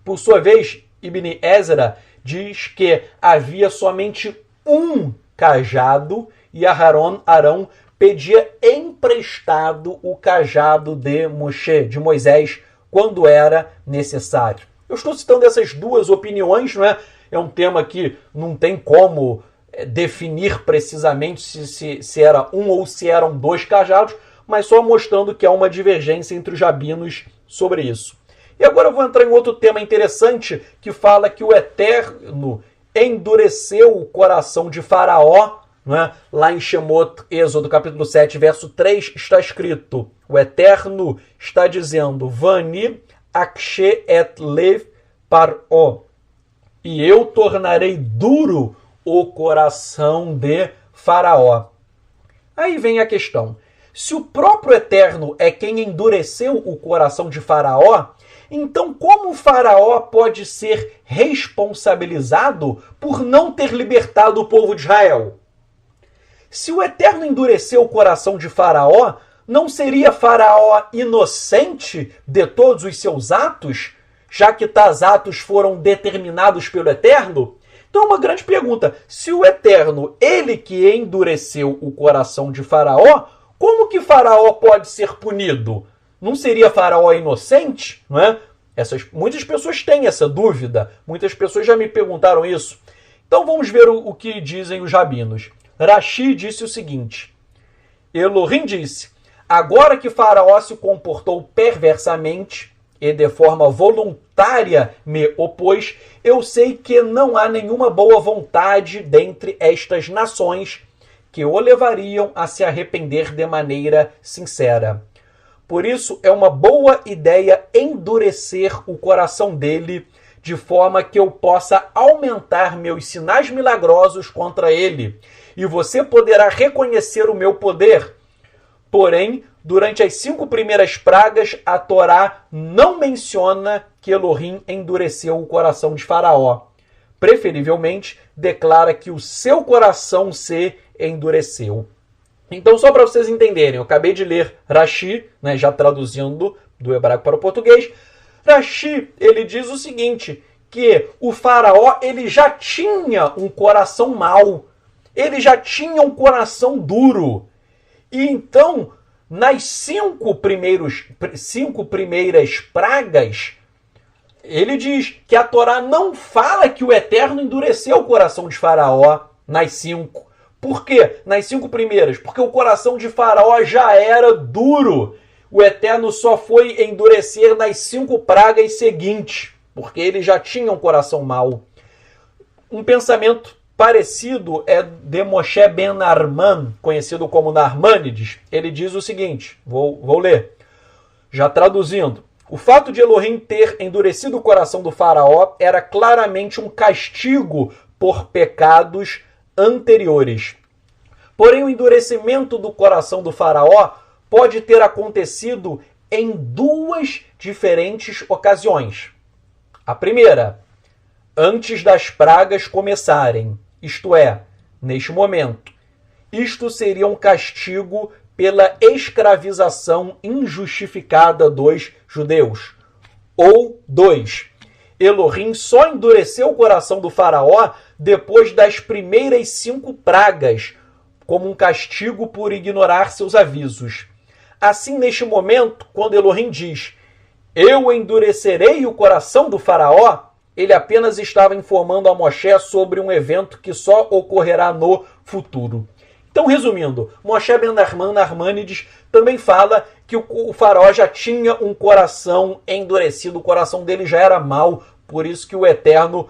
Por sua vez, Ibn Ezra diz que havia somente um cajado e Arão pedia emprestado o cajado de Moshe, de Moisés, quando era necessário. Eu estou citando essas 2 opiniões, não é? É um tema que não tem como definir precisamente se era um ou se eram 2 cajados, mas só mostrando que há uma divergência entre os rabinos sobre isso. E agora eu vou entrar em outro tema interessante que fala que o Eterno endureceu o coração de Faraó, não é? Lá em Shemot, Êxodo, capítulo 7, verso 3, está escrito, o Eterno está dizendo, Vani akshe et lev par'o, e eu tornarei duro o coração de Faraó. Aí vem a questão, se o próprio Eterno é quem endureceu o coração de Faraó, então como Faraó pode ser responsabilizado por não ter libertado o povo de Israel? Se o Eterno endureceu o coração de Faraó, não seria Faraó inocente de todos os seus atos, já que tais atos foram determinados pelo Eterno? Então, uma grande pergunta, se o Eterno, ele que endureceu o coração de Faraó, como que Faraó pode ser punido? Não seria Faraó inocente? Não é? Muitas pessoas têm essa dúvida, muitas pessoas já me perguntaram isso. Então vamos ver o que dizem os rabinos. Rashi disse o seguinte, Elohim disse, agora que Faraó se comportou perversamente e de forma voluntária me opôs, eu sei que não há nenhuma boa vontade dentre estas nações que o levariam a se arrepender de maneira sincera. Por isso, é uma boa ideia endurecer o coração dele, de forma que eu possa aumentar meus sinais milagrosos contra ele, e você poderá reconhecer o meu poder. Porém, durante as 5 primeiras pragas, a Torá não menciona que Elohim endureceu o coração de Faraó. Preferivelmente, declara que o seu coração se endureceu. Então, só para vocês entenderem, eu acabei de ler Rashi, né, já traduzindo do hebraico para o português. Rashi, ele diz o seguinte, que o Faraó ele já tinha um coração mau, ele já tinha um coração duro. E então, nas 5 primeiras pragas, ele diz que a Torá não fala que o Eterno endureceu o coração de Faraó nas 5. Por quê? Nas 5 primeiras. Porque o coração de Faraó já era duro. O Eterno só foi endurecer nas 5 pragas seguintes, porque ele já tinha um coração mau. Um pensamento parecido é de Moshe ben Narman, conhecido como Narmânides. Ele diz o seguinte, vou ler, já traduzindo. O fato de Elohim ter endurecido o coração do Faraó era claramente um castigo por pecados anteriores. Porém, o endurecimento do coração do Faraó pode ter acontecido em 2 diferentes ocasiões. A primeira, antes das pragas começarem. isto é, neste momento. Isto seria um castigo pela escravização injustificada dos judeus. Ou 2. Elohim só endureceu o coração do faraó depois das primeiras 5 pragas, como um castigo por ignorar seus avisos. Assim, neste momento, quando Elohim diz, eu endurecerei o coração do faraó, ele apenas estava informando a Moshe sobre um evento que só ocorrerá no futuro. Então, resumindo, Moshe ben Narmânides também fala que o faraó já tinha um coração endurecido, o coração dele já era mau, por isso que o Eterno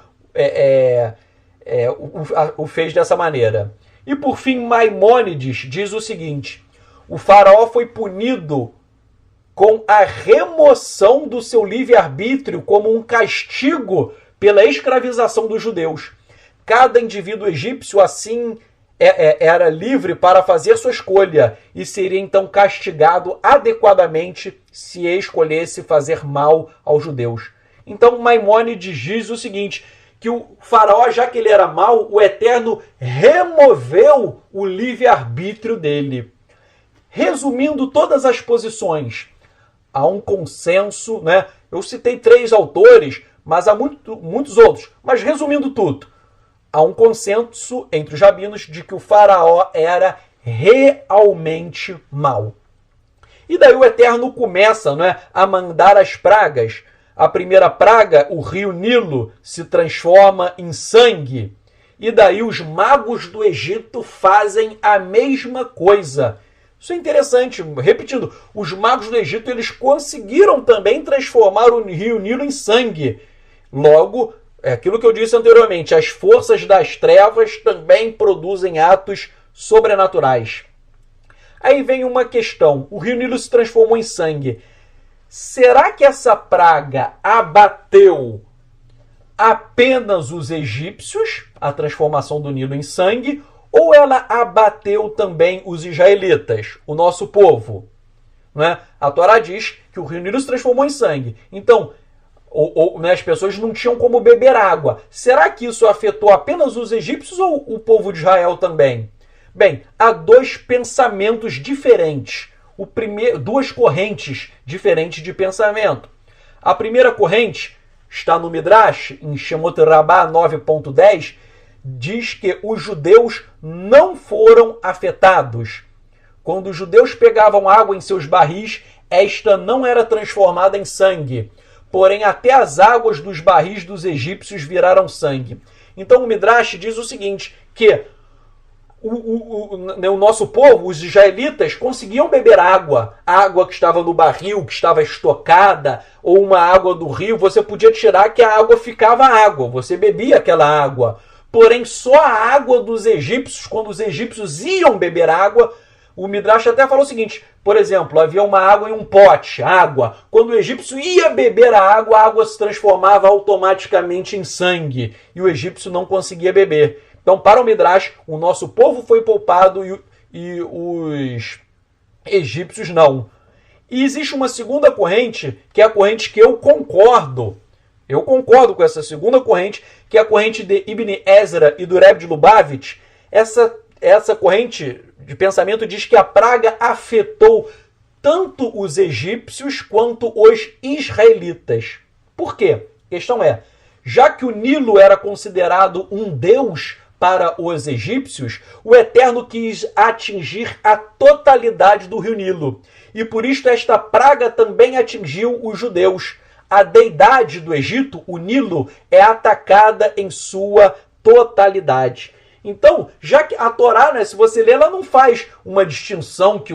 o fez dessa maneira. E por fim, Maimônides diz o seguinte, o faraó foi punido com a remoção do seu livre-arbítrio como um castigo pela escravização dos judeus. Cada indivíduo egípcio, assim, era livre para fazer sua escolha e seria então castigado adequadamente se escolhesse fazer mal aos judeus. Então Maimônides diz o seguinte, que o faraó, já que ele era mau, o Eterno removeu o livre-arbítrio dele. Resumindo todas as posições, há um consenso, né? Eu citei 3 autores, mas há muitos outros. Mas resumindo tudo, há um consenso entre os rabinos de que o faraó era realmente mau. E daí o Eterno começa, né, a mandar as pragas. A primeira praga, o rio Nilo, se transforma em sangue. E daí os magos do Egito fazem a mesma coisa. Isso é interessante. Repetindo, os magos do Egito eles conseguiram também transformar o rio Nilo em sangue. Logo, é aquilo que eu disse anteriormente, as forças das trevas também produzem atos sobrenaturais. Aí vem uma questão, o rio Nilo se transformou em sangue. Será que essa praga abateu apenas os egípcios, a transformação do Nilo em sangue, ou ela abateu também os israelitas, o nosso povo? Não é? A Torá diz que o rio Nilo se transformou em sangue. Então, as pessoas não tinham como beber água. Será que isso afetou apenas os egípcios ou o povo de Israel também? Bem, há 2 pensamentos diferentes. Duas correntes diferentes de pensamento. A primeira corrente está no Midrash, em Shemot Rabbah 9.10, diz que os judeus não foram afetados. Quando os judeus pegavam água em seus barris, esta não era transformada em sangue. Porém, até as águas dos barris dos egípcios viraram sangue. Então o Midrash diz o seguinte, que o nosso povo, os israelitas, conseguiam beber água. A água que estava no barril, que estava estocada, ou uma água do rio, você podia tirar que a água ficava água. Você bebia aquela água. Porém, só a água dos egípcios, quando os egípcios iam beber água, o Midrash até falou o seguinte, por exemplo, havia uma água em um pote, água. Quando o egípcio ia beber a água se transformava automaticamente em sangue. E o egípcio não conseguia beber. Então, para o Midrash, o nosso povo foi poupado e os egípcios não. E existe uma segunda corrente, que é a corrente que eu concordo. Eu concordo com essa segunda corrente, que é a corrente de Ibn Ezra e do Rebbe de Lubavitch. Essa corrente de pensamento diz que a praga afetou tanto os egípcios quanto os israelitas. Por quê? A questão é, já que o Nilo era considerado um deus para os egípcios, o Eterno quis atingir a totalidade do rio Nilo. E por isso esta praga também atingiu os judeus. A deidade do Egito, o Nilo, é atacada em sua totalidade. Então, já que a Torá, né, se você ler, ela não faz uma distinção que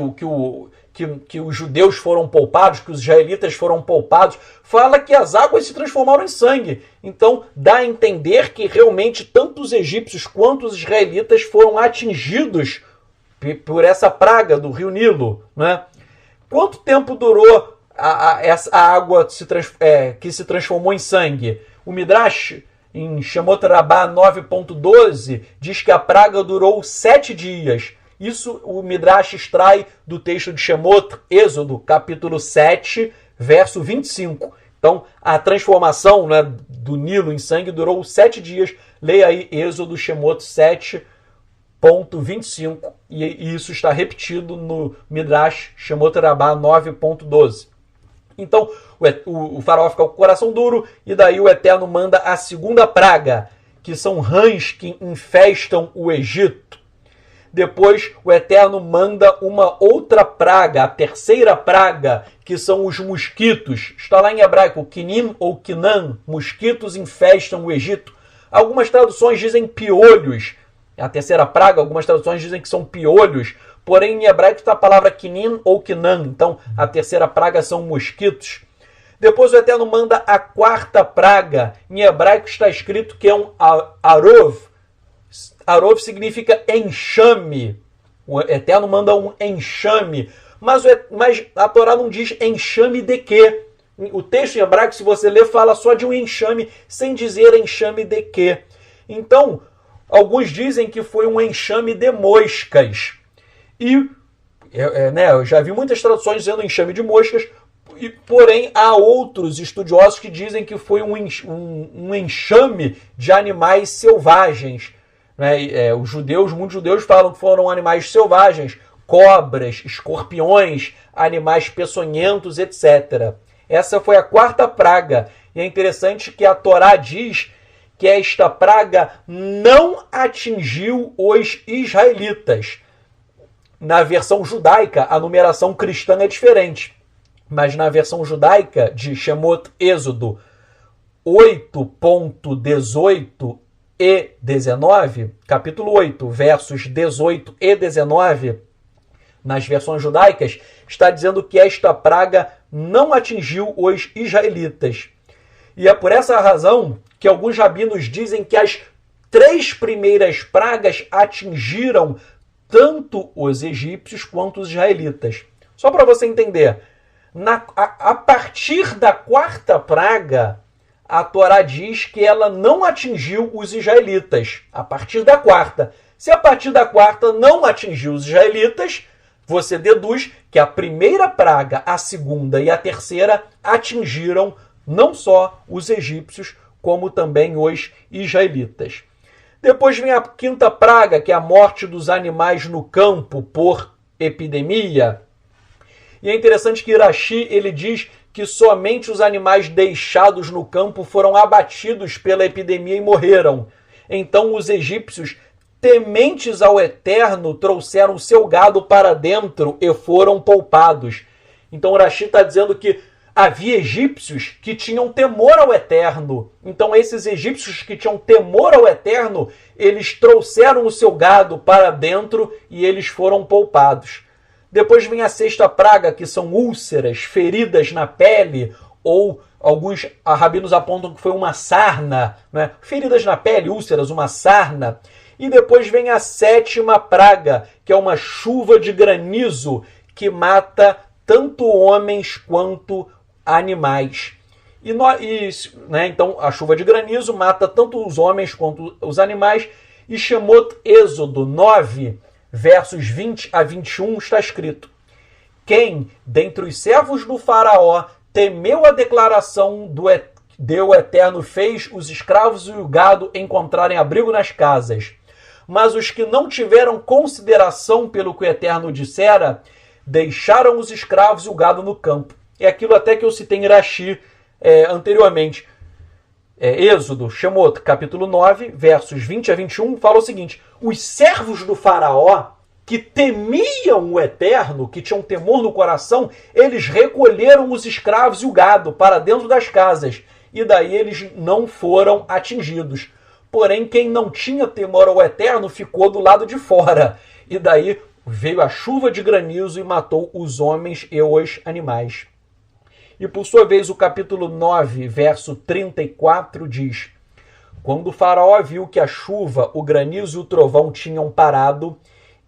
os judeus foram poupados, que os israelitas foram poupados, fala que as águas se transformaram em sangue. Então, dá a entender que realmente tanto os egípcios quanto os israelitas foram atingidos por essa praga do rio Nilo. Né? Quanto tempo durou essa água que se transformou em sangue? O Midrash, em Shemot Rabbah 9.12, diz que a praga durou 7 dias. Isso o Midrash extrai do texto de Shemot, Êxodo, capítulo 7, verso 25. Então, a transformação, né, do Nilo em sangue durou 7 dias. Leia aí Êxodo Shemot 7.25, e isso está repetido no Midrash Shemot Rabbah 9.12. Então, o faraó fica com o coração duro, e daí o Eterno manda a segunda praga, que são rãs que infestam o Egito. Depois, o Eterno manda uma outra praga, a terceira praga, que são os mosquitos. Está lá em hebraico, kinim ou kinan, mosquitos infestam o Egito. Algumas traduções dizem piolhos. A terceira praga, algumas traduções dizem que são piolhos, porém em hebraico está a palavra kinim ou kinan, então a terceira praga são mosquitos. Depois o Eterno manda a quarta praga, em hebraico está escrito que é um arov. Arov significa enxame. O Eterno manda um enxame. Mas a Torá não diz enxame de quê? O texto em hebraico, se você ler, fala só de um enxame, sem dizer enxame de quê. Então, alguns dizem que foi um enxame de moscas. E eu já vi muitas traduções dizendo enxame de moscas, porém há outros estudiosos que dizem que foi um enxame de animais selvagens. Muitos judeus falam que foram animais selvagens, cobras, escorpiões, animais peçonhentos, etc. Essa foi a quarta praga. E é interessante que a Torá diz que esta praga não atingiu os israelitas. Na versão judaica, a numeração cristã é diferente. Mas na versão judaica de Shemot Êxodo 8.18 e 19, capítulo 8, versos 18 e 19, nas versões judaicas, está dizendo que esta praga não atingiu os israelitas. E é por essa razão que alguns rabinos dizem que as 3 primeiras pragas atingiram tanto os egípcios quanto os israelitas. Só para você entender, a partir da quarta praga, a Torá diz que ela não atingiu os israelitas. A partir da quarta. Se a partir da quarta não atingiu os israelitas, você deduz que a primeira praga, a segunda e a terceira atingiram não só os egípcios, como também os israelitas. Depois vem a quinta praga, que é a morte dos animais no campo por epidemia. E é interessante que Rashi, ele diz que somente os animais deixados no campo foram abatidos pela epidemia e morreram. Então os egípcios, tementes ao Eterno, trouxeram seu gado para dentro e foram poupados. Então Rashi está dizendo que havia egípcios que tinham temor ao Eterno. Então esses egípcios que tinham temor ao Eterno, eles trouxeram o seu gado para dentro e eles foram poupados. Depois vem a sexta praga, que são úlceras, feridas na pele, ou alguns rabinos apontam que foi uma sarna, né? Feridas na pele, úlceras, uma sarna. E depois vem a sétima praga, que é uma chuva de granizo, que mata tanto homens quanto animais. Então, a chuva de granizo mata tanto os homens quanto os animais. E Shemot Êxodo 9, versos 20 a 21, está escrito: quem, dentre os servos do faraó, temeu a declaração do Eterno, fez os escravos e o gado encontrarem abrigo nas casas. Mas os que não tiveram consideração pelo que o Eterno dissera, deixaram os escravos e o gado no campo. É aquilo até que eu citei em Rashi anteriormente. Êxodo, Shemot, capítulo 9, versos 20 a 21, fala o seguinte: os servos do faraó, que temiam o Eterno, que tinham temor no coração, eles recolheram os escravos e o gado para dentro das casas, e daí eles não foram atingidos. Porém, quem não tinha temor ao Eterno ficou do lado de fora, e daí veio a chuva de granizo e matou os homens e os animais. E por sua vez o capítulo 9, verso 34 diz: quando o faraó viu que a chuva, o granizo e o trovão tinham parado,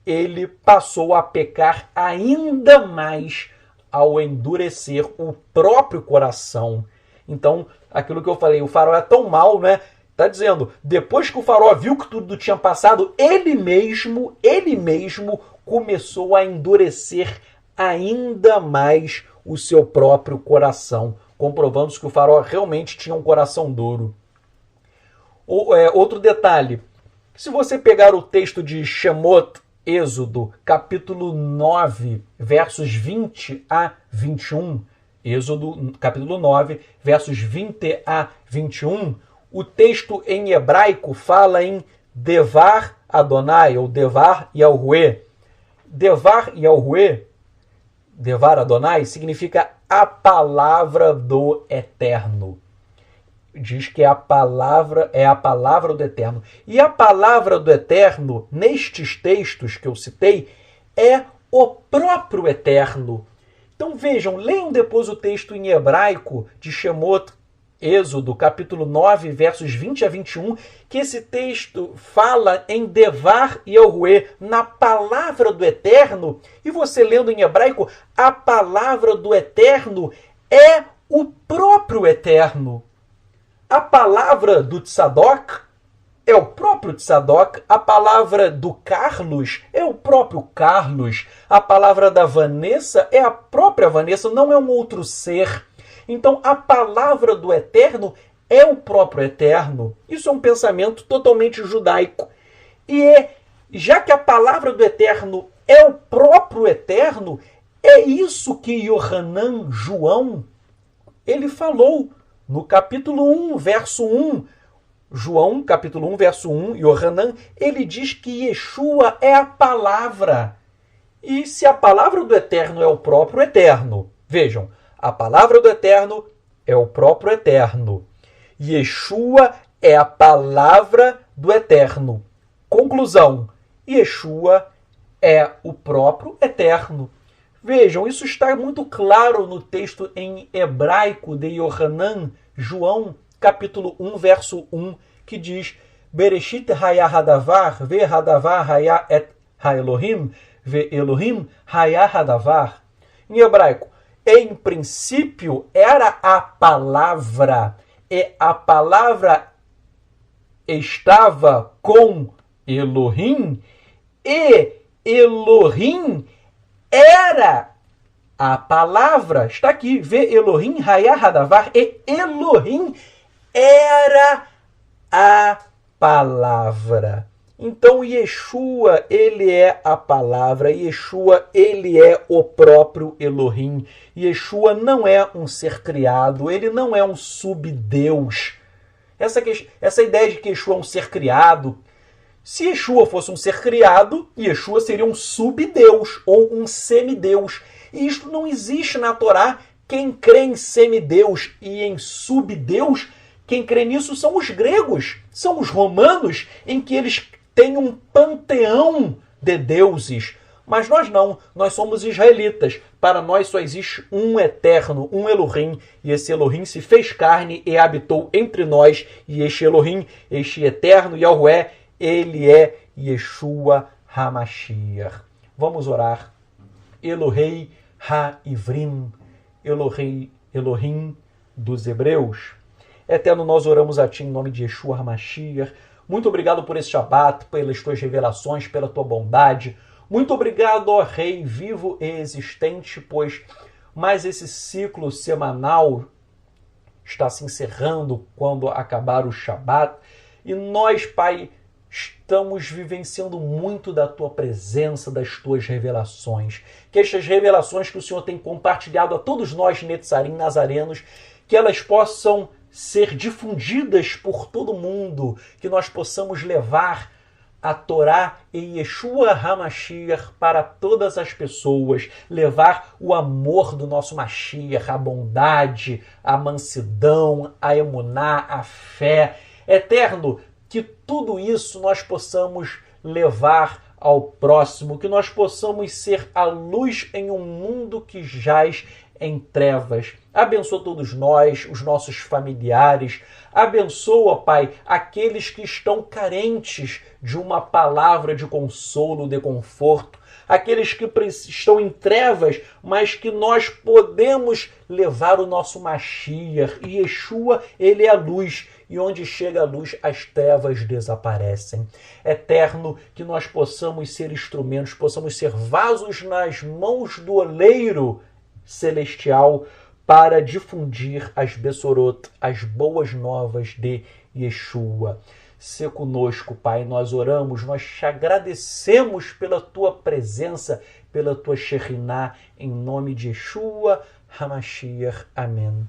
ele passou a pecar ainda mais ao endurecer o próprio coração. Então, aquilo que eu falei, o faraó é tão mau, né? Está dizendo, depois que o faraó viu que tudo tinha passado, ele mesmo começou a endurecer ainda mais o seu próprio coração. comprovando-se que o faraó realmente tinha um coração duro. Outro detalhe, se você pegar o texto de Shemot, Êxodo, capítulo 9, versos 20 a 21, Êxodo, capítulo 9, versos 20 a 21, o texto em hebraico fala em Devar Adonai, ou Devar Yahuwah. Devar Yahuwah, Devar Adonai, significa a palavra do Eterno. Diz que a palavra é a palavra do Eterno. E a palavra do Eterno, nestes textos que eu citei, é o próprio Eterno. Então vejam, leiam depois o texto em hebraico de Shemot, Êxodo, capítulo 9, versos 20 a 21, que esse texto fala em Devar Yahuwah, na palavra do Eterno, e você lendo em hebraico, a palavra do Eterno é o próprio Eterno. A palavra do Tzadok é o próprio Tzadok, a palavra do Carlos é o próprio Carlos, a palavra da Vanessa é a própria Vanessa, não é um outro ser. Então, a palavra do Eterno é o próprio Eterno. Isso é um pensamento totalmente judaico. E já que a palavra do Eterno é o próprio Eterno, é isso que Yohanan, João, ele falou no capítulo 1, verso 1. João, capítulo 1, verso 1, Yohanan, ele diz que Yeshua é a palavra. E se a palavra do Eterno é o próprio Eterno, vejam, a palavra do Eterno é o próprio Eterno. Yeshua é a palavra do Eterno. Conclusão, Yeshua é o próprio Eterno. Vejam, isso está muito claro no texto em hebraico de Yohanan, João, capítulo 1, verso 1, que diz: Bereshit haya hadavar, ve hadavar haya et ha-Elohim, ve Elohim haya hadavar. Em hebraico, em princípio era a palavra, e a palavra estava com Elohim, e Elohim era a palavra. Está aqui, vê Elohim haya hadavar, e Elohim era a palavra. Então Yeshua, ele é a palavra, Yeshua, ele é o próprio Elohim. Yeshua não é um ser criado, ele não é um subdeus. Essa ideia de que Yeshua é um ser criado, se Yeshua fosse um ser criado, Yeshua seria um subdeus ou um semideus. E isto não existe na Torá. Quem crê em semideus e em subdeus, quem crê nisso são os gregos, são os romanos, em que eles têm um panteão de deuses. Mas nós não, nós somos israelitas. Para nós só existe um eterno, um Elohim, e esse Elohim se fez carne e habitou entre nós. E este Elohim, este eterno Yahuwah, ele é Yeshua HaMashiach. Vamos orar. Elohei Ha-Ivrim, Elohim dos Hebreus. Eterno, nós oramos a Ti em nome de Yeshua HaMashiach. Muito obrigado por esse Shabat, pelas Tuas revelações, pela Tua bondade. Muito obrigado, ó Rei vivo e existente, pois mais esse ciclo semanal está se encerrando quando acabar o Shabat. E nós, Pai, estamos vivenciando muito da Tua presença, das Tuas revelações. Que estas revelações que o Senhor tem compartilhado a todos nós, Netzarim, nazarenos, que elas possam ser difundidas por todo mundo, que nós possamos levar a Torá e Yeshua HaMashiach para todas as pessoas, levar o amor do nosso Mashiach, a bondade, a mansidão, a emuná, a fé. Eterno, que tudo isso nós possamos levar ao próximo, que nós possamos ser a luz em um mundo que jaz em trevas. Abençoa todos nós, os nossos familiares. Abençoa, Pai, aqueles que estão carentes de uma palavra de consolo, de conforto. Aqueles que estão em trevas, mas que nós podemos levar o nosso Mashiach. E Yeshua, ele é a luz. E onde chega a luz, as trevas desaparecem. Eterno, que nós possamos ser instrumentos, possamos ser vasos nas mãos do oleiro celestial, para difundir as Bessorot, as boas novas de Yeshua. Se conosco, Pai, nós oramos, nós te agradecemos pela tua presença, pela tua Shekhinah, em nome de Yeshua HaMashiach. Amém.